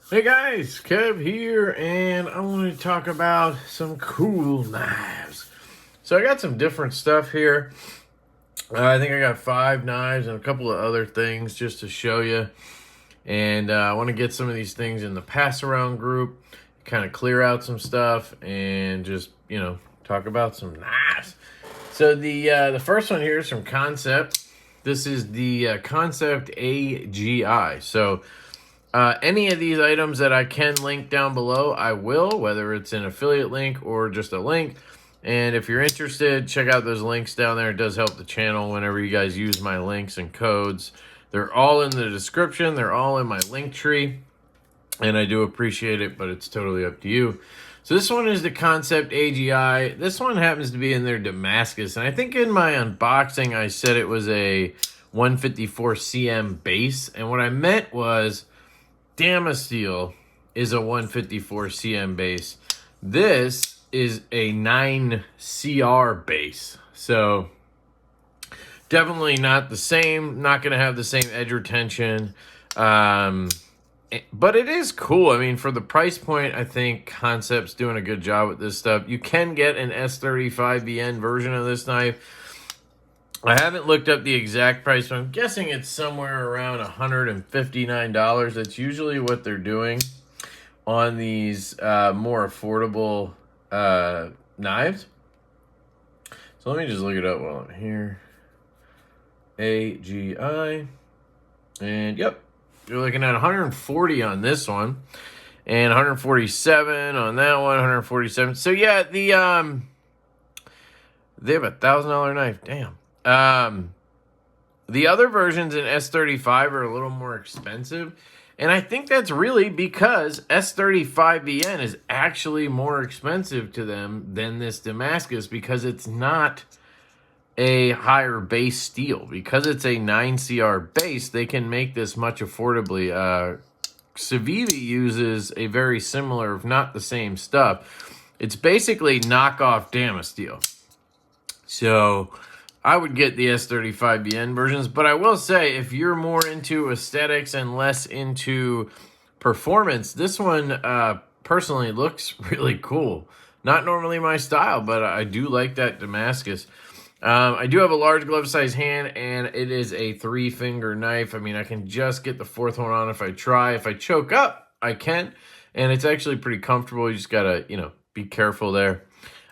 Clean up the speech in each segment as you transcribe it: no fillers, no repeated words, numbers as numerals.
Hey guys, Kev here, and I want to talk about some cool knives. So I got some different stuff here. I think I got 5 knives and a couple of other things just to show you. And I want to get some of these things in the pass around group, kind of clear out some stuff, and just, talk about some knives. So the first one here is from Concept. This is the Concept AGI. So any of these items that I can link down below, I will, whether it's an affiliate link or just a link. And if you're interested, check out those links down there. It does help the channel whenever you guys use my links and codes. They're all in the description. They're all in my link tree. And I do appreciate it, but it's totally up to you. So this one is the Concept AGI. This one happens to be in their Damascus. And I think in my unboxing, I said it was a 154 cm base. And what I meant was Damasteel is a 154 cm base. This is a 9 CR base. So definitely not the same. Not going to have the same edge retention. But it is cool. I mean, for the price point, I think Concept's doing a good job with this stuff. You can get an S35BN version of this knife. I haven't looked up the exact price, but I'm guessing it's somewhere around $159. That's usually what they're doing on these more affordable knives. So let me just look it up while I'm here. AGI. And yep, you're looking at 140 on this one. And 147 on that one, 147. So yeah, they have a $1,000 knife. Damn. The other versions in S35 are a little more expensive. And I think that's really because S35BN is actually more expensive to them than this Damascus because it's not a higher base steel. Because it's a 9CR base, they can make this much affordably. Civivi uses a very similar, if not the same stuff. It's basically knockoff Damasteel. So I would get the S35BN versions, but I will say if you're more into aesthetics and less into performance, this one personally looks really cool. Not normally my style, but I do like that Damascus. I do have a large glove size hand, and it is a 3-finger knife. I mean, I can just get the 4th one on if I try. If I choke up, I can, and it's actually pretty comfortable. You just gotta, be careful there.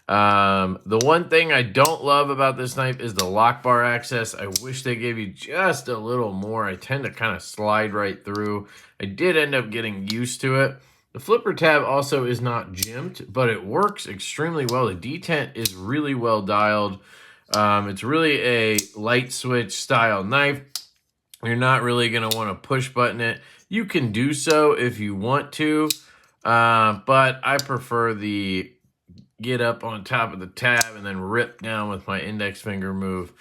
The one thing I don't love about this knife is the lock bar access. I wish they gave you just a little more. I tend to kind of slide right through. I did end up getting used to it. The flipper tab also is not jimped, but it works extremely well. The detent is really well dialed. It's really a light switch style knife. You're not really going to want to push button it. You can do so if you want to, but I prefer the get up on top of the tab and then rip down with my index finger move.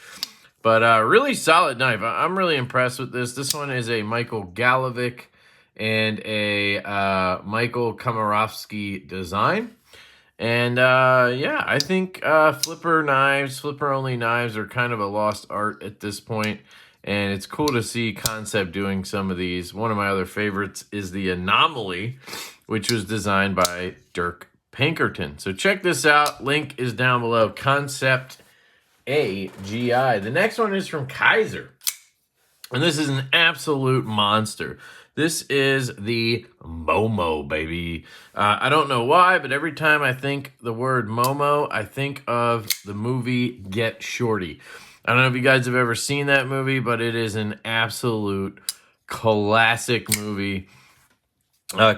But really solid knife. I'm really impressed with this. This one is a Michael Galovic and a Michael Komarovsky design. And yeah, I think flipper-only knives are kind of a lost art at this point. And it's cool to see Concept doing some of these. One of my other favorites is the Anomaly, which was designed by Dirk Pinkerton. So check this out. Link is down below. Concept AGI. The next one is from Kaiser. And this is an absolute monster. This is the Momo, baby. I don't know why, but every time I think the word Momo, I think of the movie Get Shorty. I don't know if you guys have ever seen that movie, but it is an absolute classic movie.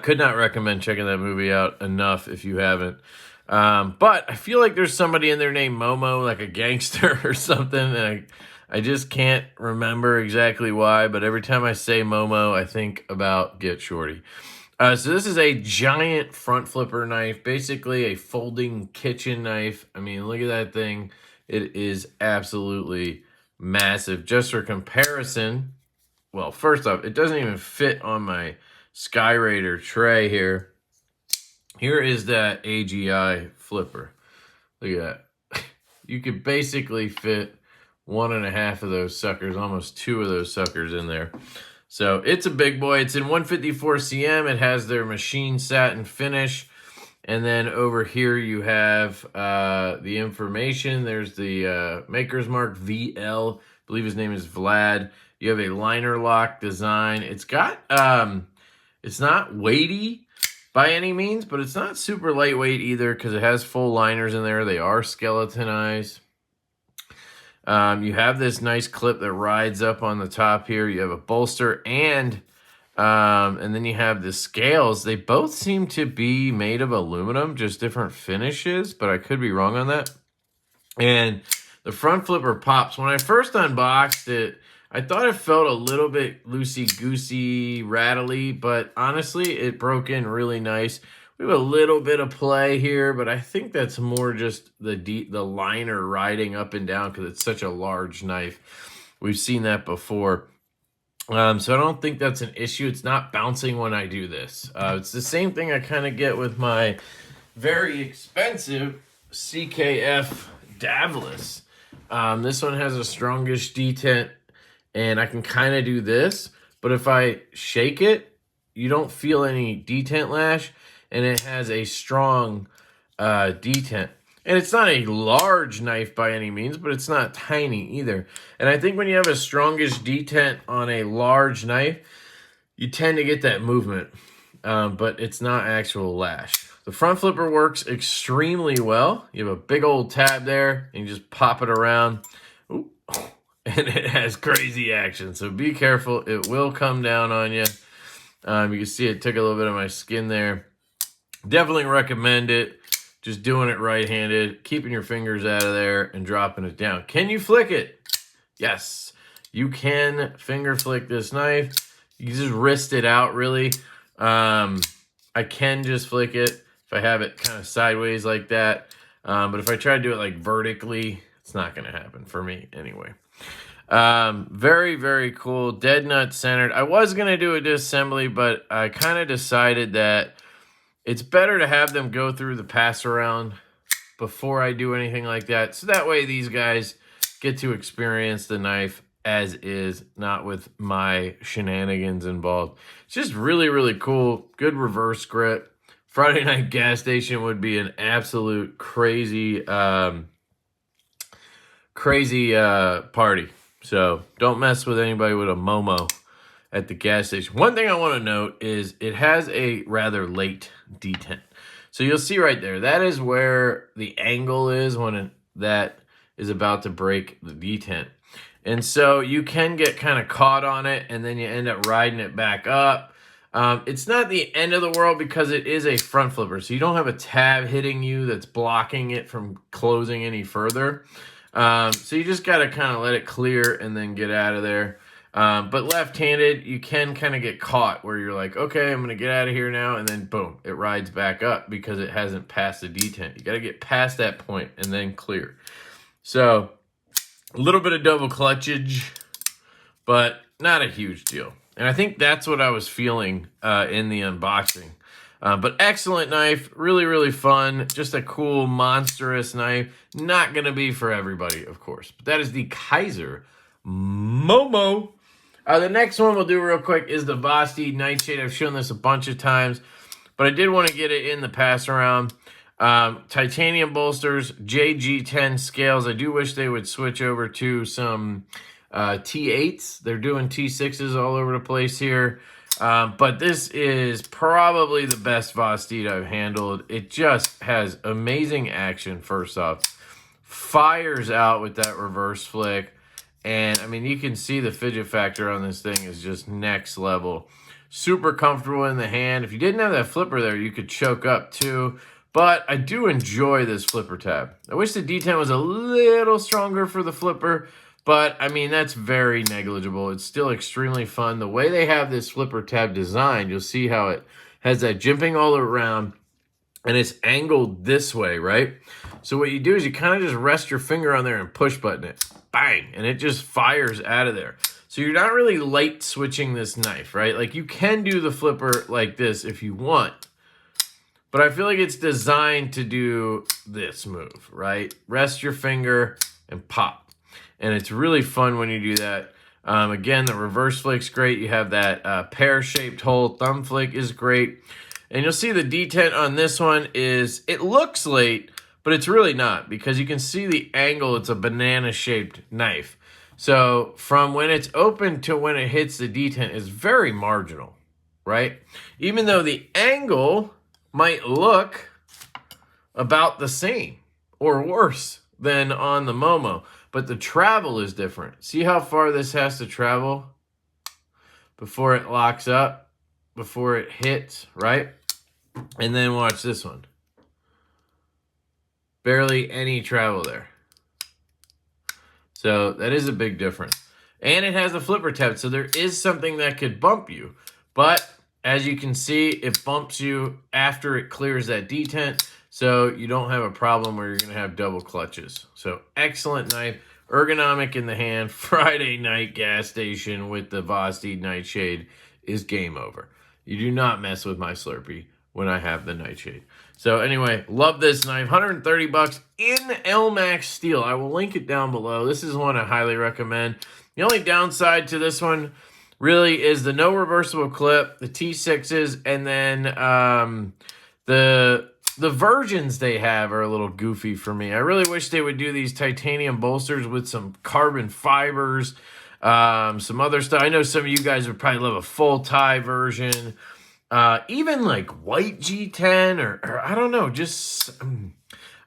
Could not recommend checking that movie out enough if you haven't. But I feel like there's somebody in there named Momo, like a gangster or something. And I just can't remember exactly why. But every time I say Momo, I think about Get Shorty. So this is a giant front flipper knife. Basically a folding kitchen knife. I mean, look at that thing. It is absolutely massive. Just for comparison, well, first off, it doesn't even fit on my Sky Raider tray here. Here is that AGI flipper. Look at that. You could basically fit 1.5 of those suckers, almost 2 of those suckers in there. So it's a big boy. It's in 154 cm. It has their machine satin finish. And then over here you have the information. There's the maker's mark VL. I believe his name is Vlad. You have a liner lock design. It's got, it's not weighty by any means, but it's not super lightweight either because it has full liners in there. They are skeletonized. You have this nice clip that rides up on the top here. You have a bolster and then you have the scales. They both seem to be made of aluminum, just different finishes, but I could be wrong on that. And the front flipper pops. When I first unboxed it, I thought it felt a little bit loosey-goosey, rattly, but honestly, it broke in really nice. We have a little bit of play here, but I think that's more just the liner riding up and down because it's such a large knife. We've seen that before. So I don't think that's an issue. It's not bouncing when I do this. It's the same thing I kind of get with my very expensive CKF Davlis. This one has a strongish detent, and I can kind of do this, but if I shake it, you don't feel any detent lash, and it has a strong detent. And it's not a large knife by any means, but it's not tiny either. And I think when you have a strongish detent on a large knife, you tend to get that movement, but it's not actual lash. The front flipper works extremely well. You have a big old tab there, and you just pop it around. Ooh. And it has crazy action, so be careful. It will come down on you. You can see it took a little bit of my skin there. Definitely recommend it. Just doing it right-handed, keeping your fingers out of there and dropping it down. Can you flick it? Yes, you can finger flick this knife. You just wrist it out, really. I can just flick it if I have it kind of sideways like that. But if I try to do it like vertically, it's not going to happen for me anyway. Very, very cool. Dead nut centered. I was going to do a disassembly, but I kind of decided that it's better to have them go through the pass around before I do anything like that. So that way these guys get to experience the knife as is, not with my shenanigans involved. It's just really, really cool. Good reverse grip. Friday night gas station would be an absolute crazy, crazy party. So don't mess with anybody with a Momo at the gas station. One thing I want to note is it has a rather late detent. So you'll see right there, that is where the angle is when that is about to break the detent. And so you can get kind of caught on it, and then you end up riding it back up. It's not the end of the world because it is a front flipper, so you don't have a tab hitting you that's blocking it from closing any further. So you just got to kind of let it clear and then get out of there. But left-handed, you can kind of get caught where you're like, okay, I'm going to get out of here now, and then boom, it rides back up because it hasn't passed the detent. You got to get past that point and then clear. So a little bit of double clutchage, but not a huge deal. And I think that's what I was feeling in the unboxing. But excellent knife, really, really fun. Just a cool, monstrous knife. Not going to be for everybody, of course. But that is the Kaiser Momo. The next one we'll do real quick is the Bos Nightshade. I've shown this a bunch of times, but I did want to get it in the pass around. Titanium bolsters, JG10 scales. I do wish they would switch over to some T8s. They're doing T6s all over the place here. But this is probably the best Bos I've handled. It just has amazing action, first off. Fires out with that reverse flick. And, I mean, you can see the fidget factor on this thing is just next level. Super comfortable in the hand. If you didn't have that flipper there, you could choke up too. But I do enjoy this flipper tab. I wish the detent was a little stronger for the flipper. But, I mean, that's very negligible. It's still extremely fun. The way they have this flipper tab designed, you'll see how it has that jimping all around. And it's angled this way, right? So what you do is you kind of just rest your finger on there and push button it. Bang! And it just fires out of there. So you're not really light switching this knife, right? Like you can do the flipper like this if you want. But I feel like it's designed to do this move, right? Rest your finger and pop. And it's really fun when you do that. Again, the reverse flick's great. You have that pear-shaped hole. Thumb flick is great. And you'll see the detent on this one is, it looks late, but it's really not, because you can see the angle. It's a banana-shaped knife. So from when it's open to when it hits the detent is very marginal, right? Even though the angle might look about the same or worse than on the Momo, but the travel is different. See how far this has to travel before it locks up, before it hits, right? And then watch this one. Barely any travel there. So that is a big difference. And it has a flipper tab, so there is something that could bump you. But as you can see, it bumps you after it clears that detent, so you don't have a problem where you're going to have double clutches. So excellent knife, ergonomic in the hand. Friday night gas station with the Bos Nightshade is game over. You do not mess with my Slurpee when I have the Nightshade. So anyway, love this knife. 130 bucks in LMAX steel. I will link it down below. This is one I highly recommend. The only downside to this one really is the no reversible clip, the T6s, and then the versions they have are a little goofy for me. I really wish they would do these titanium bolsters with some carbon fibers, some other stuff. I know some of you guys would probably love a full tie version. Even like white G10 or I don't know, just,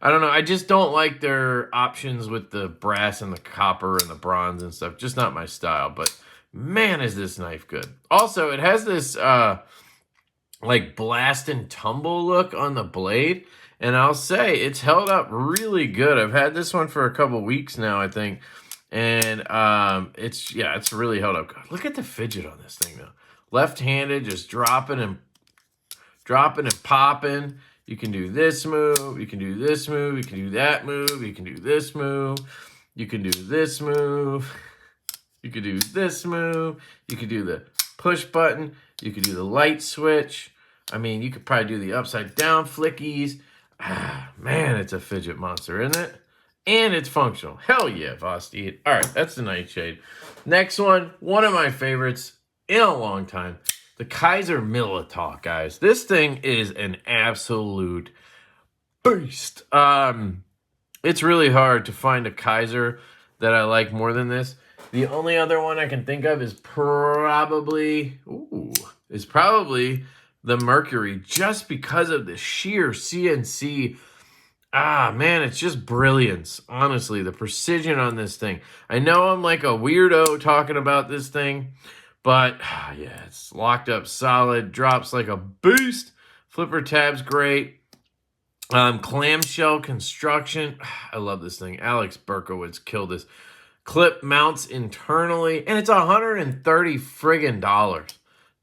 I don't know. I just don't like their options with the brass and the copper and the bronze and stuff. Just not my style, but man, is this knife good. Also, it has this, like blast and tumble look on the blade. And I'll say it's held up really good. I've had this one for a couple weeks now, I think. And, it's really held up good. Look at the fidget on this thing though. Left-handed, just dropping and popping. You can do this move. You can do this move. You can do that move. You can do this move. You can do this move. You can do this move. You can do the push button. You can do the light switch. I mean, you could probably do the upside down flickies. Ah, man, it's a fidget monster, isn't it? And it's functional. Hell yeah, Bos. All right, that's the Nightshade. Next one of my favorites in a long time, the Kaiser Momo, guys. This thing is an absolute beast. It's really hard to find a Kaiser that I like more than this. The only other one I can think of is probably the Mercury, just because of the sheer CNC. Ah, man, it's just brilliance. Honestly, the precision on this thing. I know I'm like a weirdo talking about this thing, but yeah, it's locked up solid, drops like a beast. Flipper tab's great. Clamshell construction. I love this thing. Alex Berkowitz killed this. Clip mounts internally, and it's $130 friggin' dollars.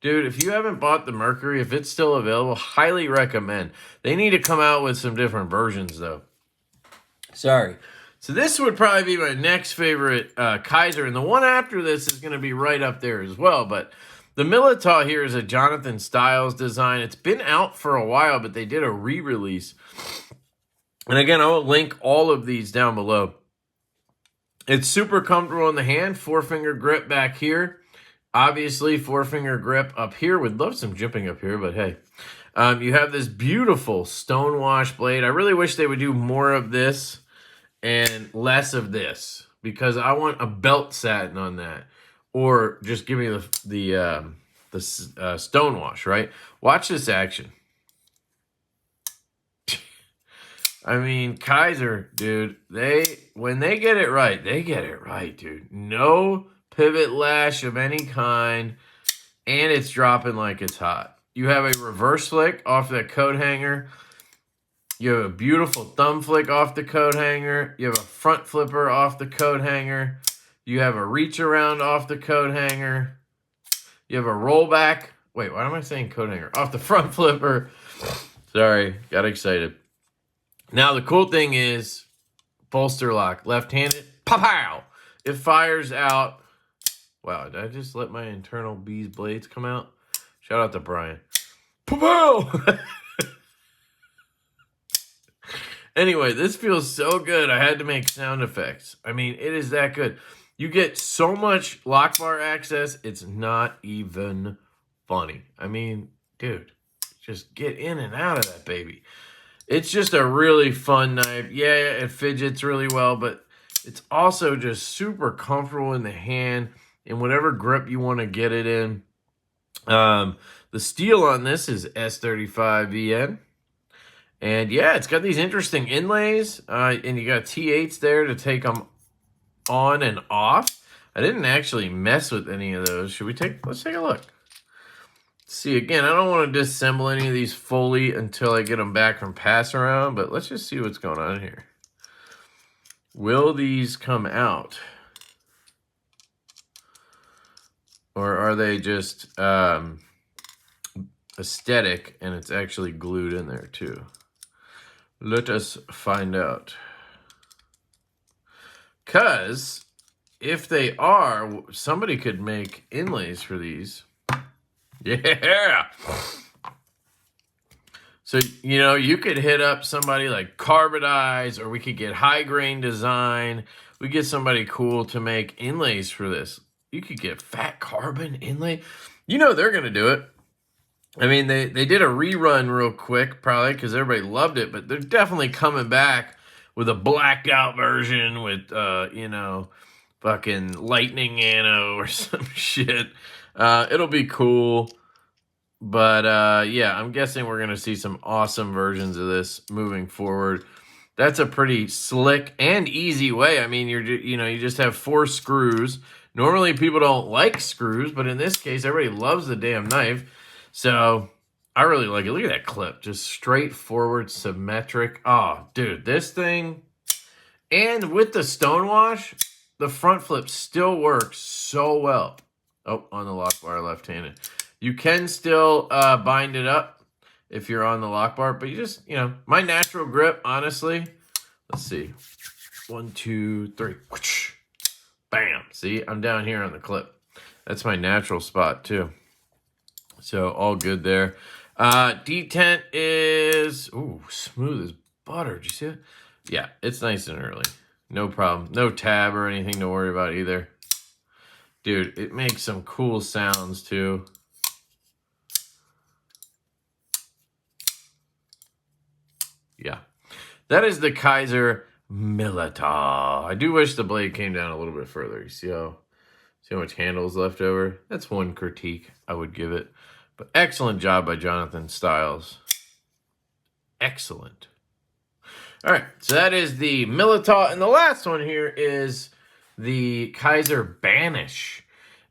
Dude, if you haven't bought the Mercury, if it's still available, highly recommend. They need to come out with some different versions, though. Sorry. So this would probably be my next favorite Kaiser, and the one after this is going to be right up there as well. But the Momo here is a Jonathan Styles design. It's been out for a while, but they did a re-release. And again, I will link all of these down below. It's super comfortable in the hand. 4-finger grip back here. Obviously, 4-finger grip up here. Would love some jimping up here, but hey. You have this beautiful stonewash blade. I really wish they would do more of this and less of this, because I want a belt satin on that, or just give me the stonewash, right? Watch this action. I mean, Kaiser, dude, when they get it right, dude. No pivot lash of any kind, and it's dropping like it's hot. You have a reverse flick off that coat hanger. You have a beautiful thumb flick off the coat hanger. You have a front flipper off the coat hanger. You have a reach around off the coat hanger. You have a rollback. Wait, why am I saying coat hanger? Off the front flipper. Sorry, got excited. Now, the cool thing is bolster lock, left-handed. Pow-pow! It fires out. Wow, did I just let my internal bees blades come out? Shout out to Brian. Pow-pow! Anyway, this feels so good. I had to make sound effects. I mean, it is that good. You get so much lock bar access, it's not even funny. I mean, dude, just get in and out of that baby. It's just a really fun knife. Yeah, it fidgets really well, but it's also just super comfortable in the hand in whatever grip you want to get it in. The steel on this is S35VN. And yeah, it's got these interesting inlays. And you got T8s there to take them on and off. I didn't actually mess with any of those. Let's take a look. See, again, I don't want to disassemble any of these fully until I get them back from pass around, but let's just see what's going on here. Will these come out? Or are they just aesthetic and it's actually glued in there too? Let us find out. Because if they are, somebody could make inlays for these. Yeah. So, you know, you could hit up somebody like Carbonize, or we could get High Grain Design. We get somebody cool to make inlays for this. You could get Fat Carbon inlay. You know they're going to do it. I mean, they did a rerun real quick, probably because everybody loved it, but they're definitely coming back with a blacked out version with, you know, fucking lightning anno or some shit. It'll be cool. But, yeah, I'm guessing we're going to see some awesome versions of this moving forward. That's a pretty slick and easy way. I mean, you just have 4 screws. Normally, people don't like screws, but in this case, everybody loves the damn knife. So, I really like it. Look at that clip. Just straightforward, symmetric. Oh, dude, this thing. And with the stonewash, the front flip still works so well. Oh, on the lock bar, left-handed. You can still bind it up if you're on the lock bar, but you just, you know, my natural grip, honestly. Let's see. 1, 2, 3. Whoosh. Bam. See, I'm down here on the clip. That's my natural spot, too. So, all good there. Detent is, ooh, smooth as butter. Did you see it? Yeah, it's nice and early. No problem. No tab or anything to worry about either. Dude, it makes some cool sounds, too. Yeah. That is the Kaiser Momo. I do wish the blade came down a little bit further. You see how much handle is left over? That's one critique I would give it. But excellent job by Jonathan Stiles. Excellent. All right, so that is the Momo. And the last one here is the Kaiser Banish.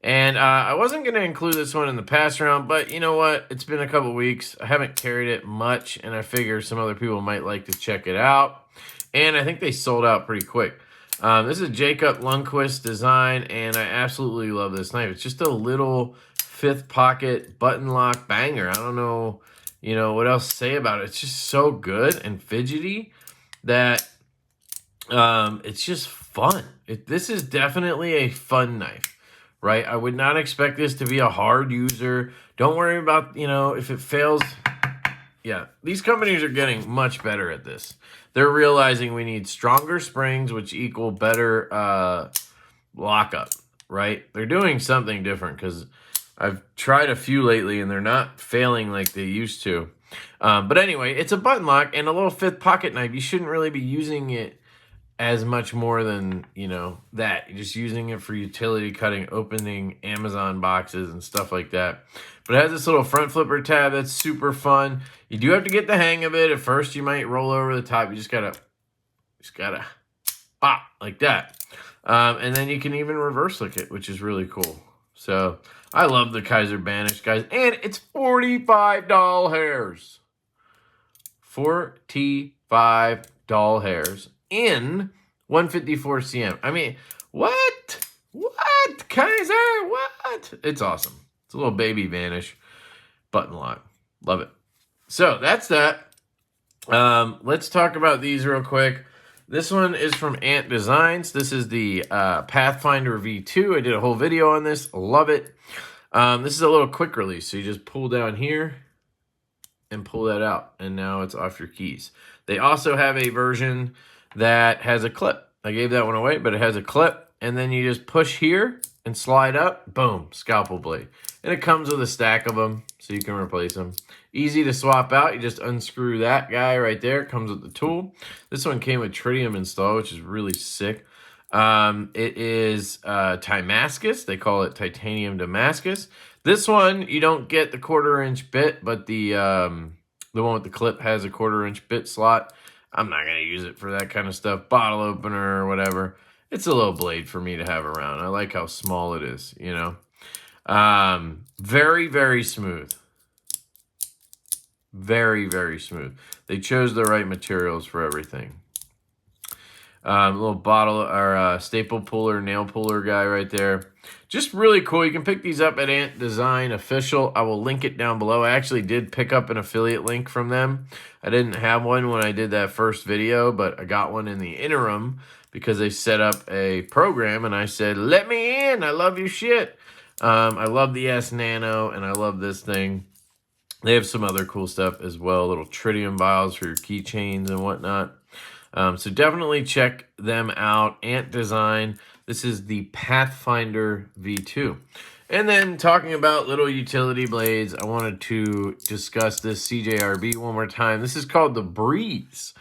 And I wasn't going to include this one in the pass round, but you know what? It's been a couple weeks. I haven't carried it much, and I figure some other people might like to check it out. And I think they sold out pretty quick. This is Jacob Lundquist design, and I absolutely love this knife. It's just a little 5th pocket button lock banger. I don't know, you know, what else to say about it. It's just so good and fidgety that it's just fun. This is definitely a fun knife. Right? I would not expect this to be a hard user. Don't worry about, you know, if it fails. Yeah, these companies are getting much better at this. They're realizing we need stronger springs, which equal better lockup, right? They're doing something different because I've tried a few lately and they're not failing like they used to. But anyway, it's a button lock and a little 5th pocket knife. You shouldn't really be using it as much more than, you know, that. You're just using it for utility cutting, opening Amazon boxes and stuff like that. But it has this little front flipper tab that's super fun. You do have to get the hang of it. At first, you might roll over the top. You just gotta pop like that. And then you can even reverse lick it, which is really cool. So I love the Kaiser Banish, guys. And it's $45. $45 in 154 cm. I mean, what? What? Kaiser? What? It's awesome. It's a little baby Banish button lock. Love it. So that's that. Let's talk about these real quick. This one is from Ant Designs. This is the Pathfinder V2. I did a whole video on this. Love it. This is a little quick release. So you just pull down here and pull that out. And now it's off your keys. They also have a version that has a clip. I gave that one away, but it has a clip. and then you just push here and slide up, boom, scalpel blade. And it comes with a stack of them, so you can replace them. Easy to swap out. You just unscrew that guy right there. It comes with the tool. This one came with tritium installed, which is really sick. It is Damascus. They call it titanium Damascus. This one, you don't get the 1/4-inch bit, but the one with the clip has a 1/4-inch bit slot. I'm not going to use it for that kind of stuff. Bottle opener or whatever. It's a little blade for me to have around. I like how small it is, you know. Very, very smooth. Very, very smooth. They chose the right materials for everything. Little bottle or staple puller, nail puller guy right there. Just really cool. You can pick these up at Ant Design Official. I will link it down below. I actually did pick up an affiliate link from them. I didn't have one when I did that first video, but I got one in the interim because they set up a program, and I said, let me in. I love your shit. I love the S Nano, and I love this thing. They have some other cool stuff as well, little tritium vials for your keychains and whatnot. So definitely check them out. Ant Design. This is the Pathfinder V2. And then talking about little utility blades, I wanted to discuss this CJRB one more time. This is called the Breeze.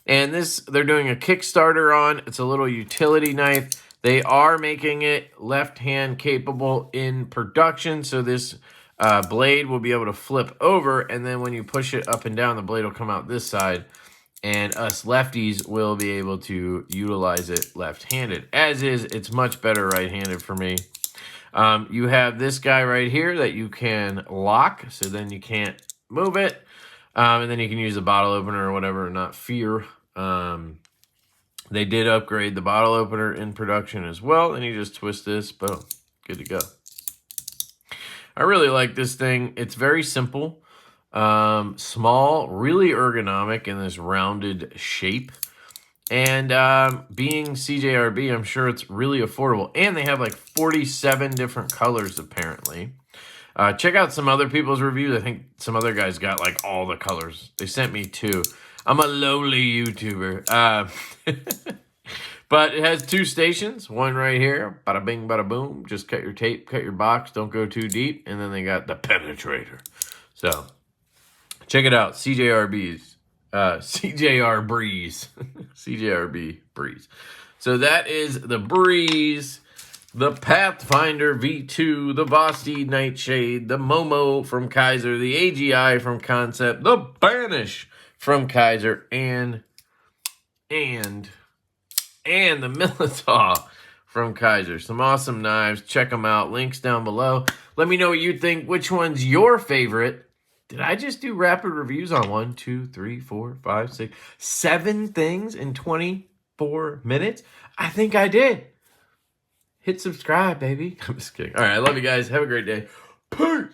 And this, they're doing a Kickstarter on. It's a little utility knife. They are making it left-hand capable in production. So this blade will be able to flip over. And then when you push it up and down, the blade will come out this side. And us lefties will be able to utilize it left-handed. As is, it's much better right-handed for me. You have this guy right here that you can lock, so then you can't move it. And then you can use a bottle opener or whatever, not fear. They did upgrade the bottle opener in production as well. And you just twist this, boom, good to go. I really like this thing. It's very simple. Small, really ergonomic in this rounded shape. And being CJRB, I'm sure it's really affordable. And they have like 47 different colors, apparently. Check out some other people's reviews. I think some other guys got like all the colors. They sent me 2. I'm a lowly YouTuber. But it has 2 stations. One right here. Bada bing, bada boom. Just cut your tape, cut your box. Don't go too deep. And then they got the penetrator. So check it out. CJRB's. CJR Breeze. CJRB Breeze. So that is the Breeze, the Pathfinder V2, the Bos Nightshade, the Momo from Kaiser, the AGI from Concept, the Banish from Kaiser, and the Militaw from Kaiser. Some awesome knives. Check them out. Links down below. Let me know what you think. Which one's your favorite? Did I just do rapid reviews on 1, 2, 3, 4, 5, 6, 7 things in 24 minutes? I think I did. Hit subscribe, baby. I'm just kidding. All right, I love you guys. Have a great day. Peace.